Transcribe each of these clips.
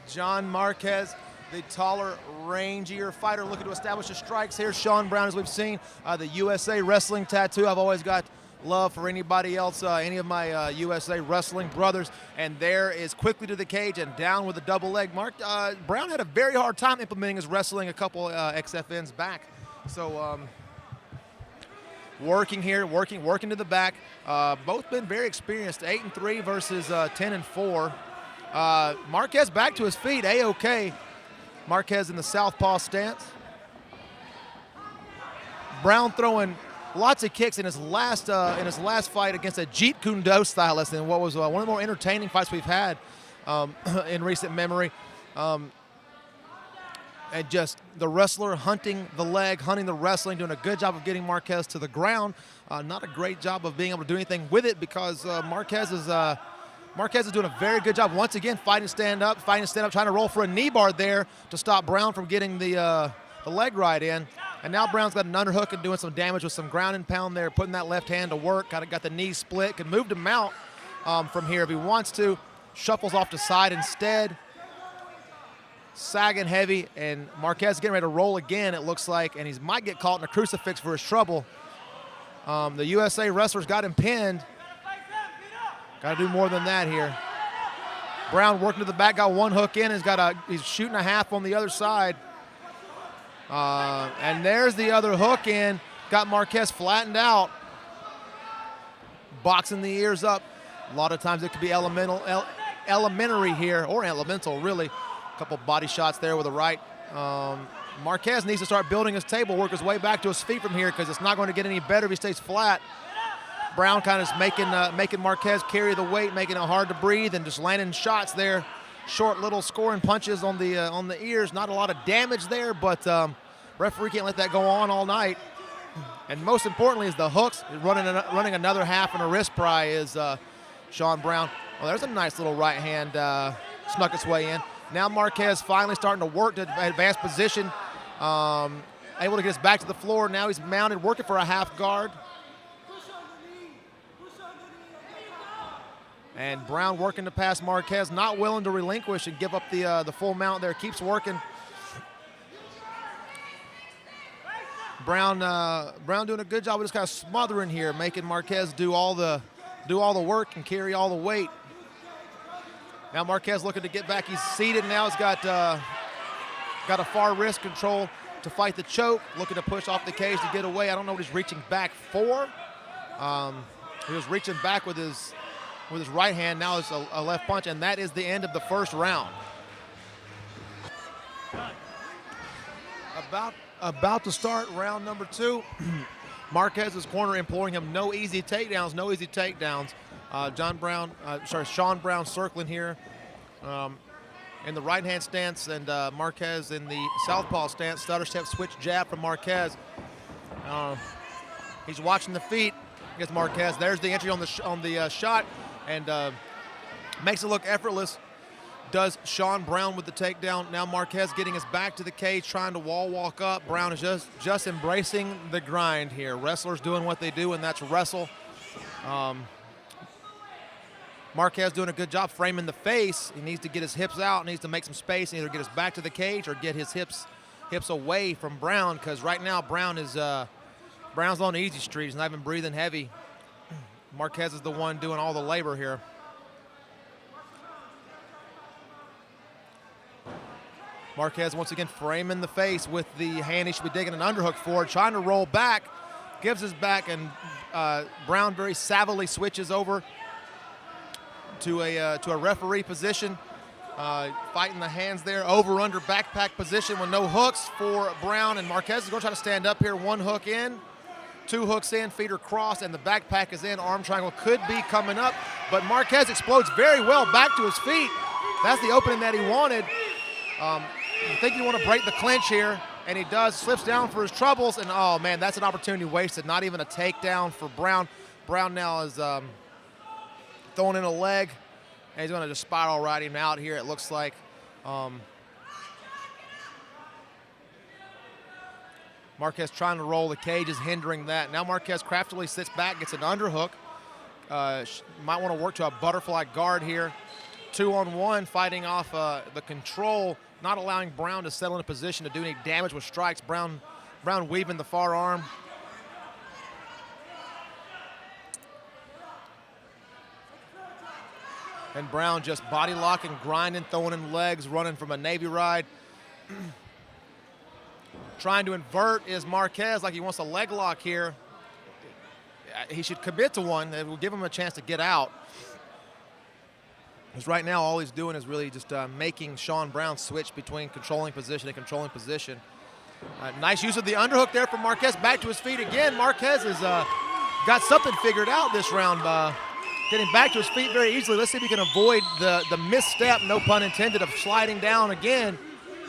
John Marquez, the taller, rangier fighter, looking to establish his strikes here. Shawn Brown, as we've seen, the USA wrestling tattoo. I've always got love for anybody else, any of my USA wrestling brothers. And there is quickly to the cage and down with a double leg. Brown had a very hard time implementing his wrestling a couple XFNs back. So working here, working to the back. Both been very experienced, 8-3 versus 10-4. Marquez back to his feet, A-OK. Marquez in the southpaw stance. Brown throwing lots of kicks in his last fight against a Jeet Kune Do stylist in what was one of the more entertaining fights we've had in recent memory. And just the wrestler hunting the leg, hunting the wrestling, doing a good job of getting Marquez to the ground. Not a great job of being able to do anything with it because Marquez is doing a very good job once again fighting stand up, trying to roll for a knee bar there to stop Brown from getting the leg right in. And now Brown's got an underhook and doing some damage with some ground and pound there, putting that left hand to work. Kind of got the knee split, can move to mount from here if he wants to. Shuffles off to side instead. Sagging heavy, and Marquez getting ready to roll again, it looks like, and he might get caught in a crucifix for his trouble. The USA wrestlers got him pinned. Got to do more than that here. Brown working to the back, got one hook in, he's shooting a half on the other side. And there's the other hook in, got Marquez flattened out. Boxing the ears up. A lot of times it could be elementary here, or elemental really. A couple body shots there with the right. Marquez needs to start building his table, work his way back to his feet from here because it's not going to get any better if he stays flat. Brown kind of making Marquez carry the weight, making it hard to breathe, and just landing shots there. Short little scoring punches on the ears. Not a lot of damage there, but referee can't let that go on all night. And most importantly is the hooks. Running another half and a wrist pry is Shawn Brown. Well, there's a nice little right hand snuck its way in. Now Marquez finally starting to work to advance position. Able to get us back to the floor. Now he's mounted, working for a half guard. And Brown working to pass Marquez, not willing to relinquish and give up the full mount there. Keeps working. Brown doing a good job of just kind of smothering here, making Marquez do all the work and carry all the weight. Now Marquez looking to get back. He's seated now. He's got a far wrist control to fight the choke. Looking to push off the cage to get away. I don't know what he's reaching back for. He was reaching back with his right hand. Now it's a left punch, and that is the end of the first round. About to start round number 2. Marquez's corner imploring him no easy takedowns, no easy takedowns. Shawn Brown circling here in the right-hand stance, and Marquez in the southpaw stance. Stutter step switch jab from Marquez. He's watching the feet against Marquez. There's the entry on the shot, and makes it look effortless. Does Shawn Brown with the takedown. Now Marquez getting his back to the cage, trying to walk up. Brown is just embracing the grind here. Wrestlers doing what they do, and that's wrestle. Marquez doing a good job framing the face. He needs to get his hips out, needs to make some space, and either get his back to the cage or get his hips away from Brown, because right now Brown's on the easy street. He's not even breathing heavy. Marquez is the one doing all the labor here. Marquez once again framing the face with the hand he should be digging an underhook for, trying to roll back, gives his back, and Brown very savvily switches over to a referee position, fighting the hands there, over-under backpack position with no hooks for Brown, and Marquez is going to try to stand up here. One hook in, two hooks in, feet are crossed, and the backpack is in. Arm triangle could be coming up, but Marquez explodes very well back to his feet. That's the opening that he wanted. You think you want to break the clinch here, and he does, slips down for his troubles, and oh man, that's an opportunity wasted. Not even a takedown for Brown. Brown now is throwing in a leg, and he's going to just spiral right him out here, it looks like. Marquez trying to roll the cage is hindering that. Now Marquez craftily sits back, gets an underhook. Might want to work to a butterfly guard here. 2-on-1, fighting off the control, not allowing Brown to settle in a position to do any damage with strikes. Brown weaving the far arm. And Brown just body locking, grinding, throwing in legs, running from a Navy ride. Trying to invert is Marquez, like he wants a leg lock here. He should commit to one. It will give him a chance to get out. Because right now, all he's doing is really just making Shawn Brown switch between controlling position and controlling position. Nice use of the underhook there from Marquez. Back to his feet again. Marquez has got something figured out this round. Getting back to his feet very easily. Let's see if he can avoid the misstep, no pun intended, of sliding down again.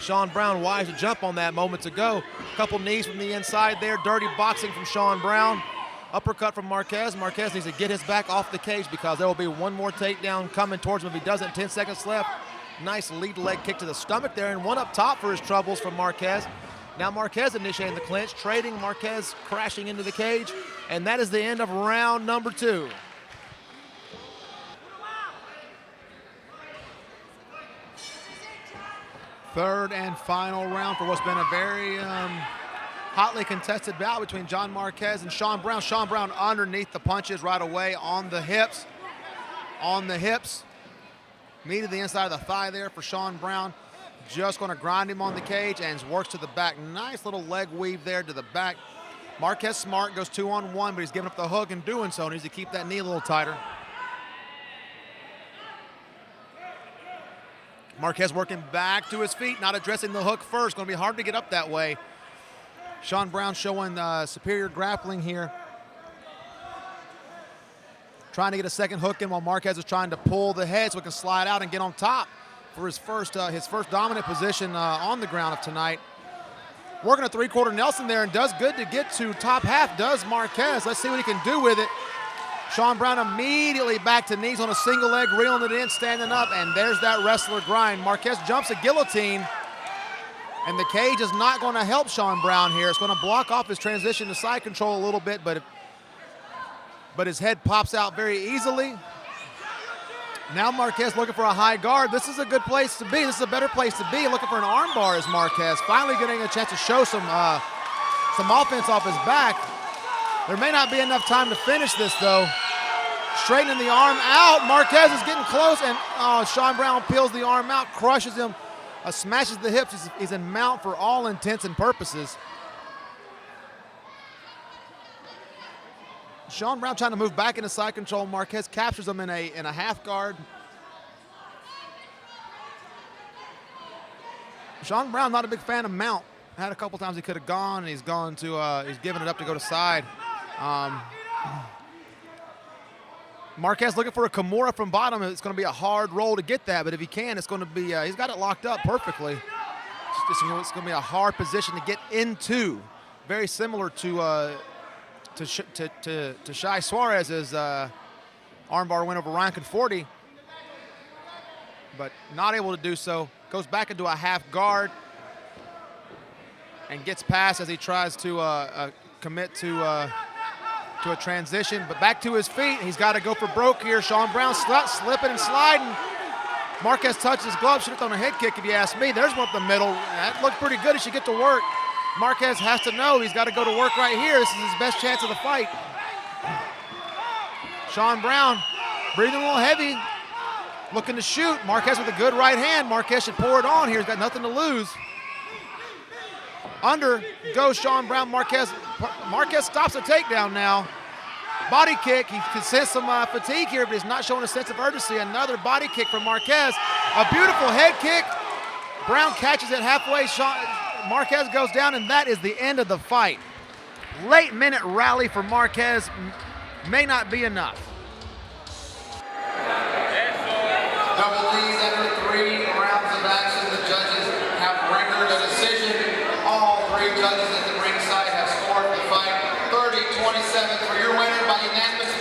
Shawn Brown wise to jump on that moments ago. A couple knees from the inside there. Dirty boxing from Shawn Brown. Uppercut from Marquez. Marquez needs to get his back off the cage because there will be one more takedown coming towards him if he doesn't. 10 seconds left. Nice lead leg kick to the stomach there, and one up top for his troubles from Marquez. Now Marquez initiating the clinch, trading. Marquez crashing into the cage, and that is the end of round number 2. Third and final round for what's been a very hotly contested bout between John Marquez and Shawn Brown. Shawn Brown underneath the punches right away on the hips. On the hips. Meet to the inside of the thigh there for Shawn Brown. Just going to grind him on the cage and works to the back. Nice little leg weave there to the back. Marquez smart, goes 2-on-1, but he's giving up the hook and doing so. Needs to keep that knee a little tighter. Marquez working back to his feet, not addressing the hook first. Going to be hard to get up that way. Shawn Brown showing superior grappling here. Trying to get a second hook in while Marquez is trying to pull the head so he can slide out and get on top for his first dominant position on the ground of tonight. Working a 3/4 Nelson there, and does good to get to top half, does Marquez. Let's see what he can do with it. Shawn Brown immediately back to knees on a single leg, reeling it in, standing up, and there's that wrestler grind. Marquez jumps a guillotine, and the cage is not going to help Shawn Brown here. It's going to block off his transition to side control a little bit, but his head pops out very easily. Now Marquez looking for a high guard. This is a good place to be. This is a better place to be. Looking for an arm bar is Marquez. Finally getting a chance to show some offense off his back. There may not be enough time to finish this, though. Straightening the arm out. Marquez is getting close, and Shawn Brown peels the arm out, crushes him, smashes the hips. He's in mount for all intents and purposes. Shawn Brown trying to move back into side control. Marquez captures him in a half guard. Shawn Brown not a big fan of mount. Had a couple times he could have gone, and he's giving it up to go to side. Marquez looking for a Kimura from bottom. It's going to be a hard roll to get that, but if he can, it's going to be, he's got it locked up perfectly. It's going to be a hard position to get into. Very similar to Shai Suarez's armbar win over Ryan Conforti, but not able to do so. Goes back into a half guard and gets past as he tries to commit to a transition, but back to his feet. He's got to go for broke here. Shawn Brown slipping and sliding. Marquez touches his glove, should have thrown a head kick if you ask me. There's one up the middle. That looked pretty good. He should get to work. Marquez has to know he's got to go to work right here. This is his best chance of the fight. Shawn Brown breathing a little heavy, looking to shoot. Marquez with a good right hand. Marquez should pour it on here. He's got nothing to lose. Under goes Shawn Brown. Marquez stops a takedown now. Body kick. He can sense some fatigue here, but he's not showing a sense of urgency. Another body kick from Marquez. A beautiful head kick. Brown catches it halfway. Marquez goes down, and that is the end of the fight. Late minute rally for Marquez may not be enough. Double D's after 3 rounds of action. The judges have ranked three judges at the ringside have scored the fight 30-27 for your winner by unanimous